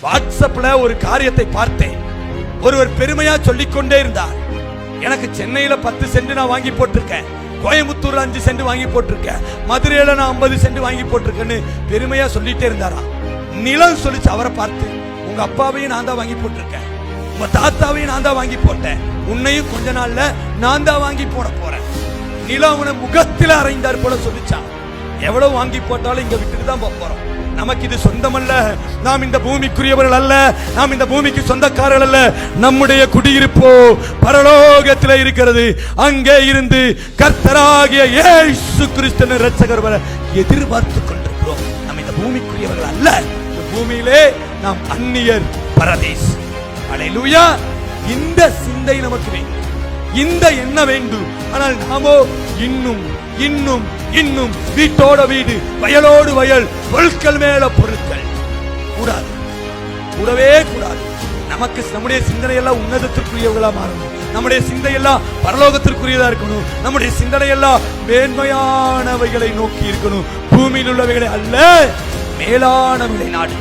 வாட்ஸ்அப்ல ஒரு காரியத்தை பார்த்தேன். ஒருவர் பெருமையா சொல்லிக்கொண்டே இருந்தார். எனக்கு சென்னையில 10 சென்ட் நான் வாங்கி போட்டிருக்கேன், கோயம்புத்தூர்ல 5 சென்ட் வாங்கி போட்டிருக்கேன், மதுரையில நான் 50 சென்ட் வாங்கி போட்டிருக்கேன்னு பெருமையா சொல்லிட்டே இருந்தாராம். நிலம் சொல்லிச்சு அவரை பார்த்து, உங்க அப்பாவையும் நான் தான் வாங்கி போட்டிருக்கேன், உங்க தாத்தாவையும் நான் தான் வாங்கி போட்டேன், உன்னையும் கொஞ்ச நாள்ல நான் தான் வாங்கி போட போறேன். நிலம் அவனை முகத்தில் அறைந்தார் போல சொல்லிச்சான். எவ்வளவு வாங்கி போட்டாலும் இங்க விட்டுட்டு தான் போறோம். நமக்கு இது சொந்தமல்ல, நாம் இந்த பூமிக்குரியவர்கள் அல்ல, நாம் இந்த பூமிக்கு சொந்தக்காரர்கள் அல்ல. நம்முடைய குடியிருப்போ பரலோகத்தில் இருக்கிறது. அங்கே இருந்து கர்த்தராகிய இயேசு கிறிஸ்து இரட்சகர் வர எதிர்பார்த்து கொண்டிருக்கிறோம். நாம் இந்த பூமிக்குரியவர்கள் அல்ல. இந்த பூமியிலே நாம் அந்நியர், பரதேசி. அல்லேலூயா. இந்த சிந்தை நமக்கு வேண்டும், இந்த எண்ணம் வேண்டும். ஆனால் நாமோ இன்னும் இன்னும் இன்னும் வீட்டோட வீடு, வயலோடு வயல், பொருட்கள் மேல பொருட்கள். கூடாது, கூடவே கூடாது. நமக்கு நம்முடைய சிந்தனை எல்லாம் உன்னதத்திற்குரியவர்களா மாறணும். நம்முடைய சிந்தை எல்லாம் பரலோகத்திற்குரியதா இருக்கணும். நம்முடைய சிந்தனை எல்லாம் மேன்மையானவைகளை நோக்கி இருக்கணும். பூமியில் உள்ளவைகளை அல்ல, மேலானவைகளை நாடு.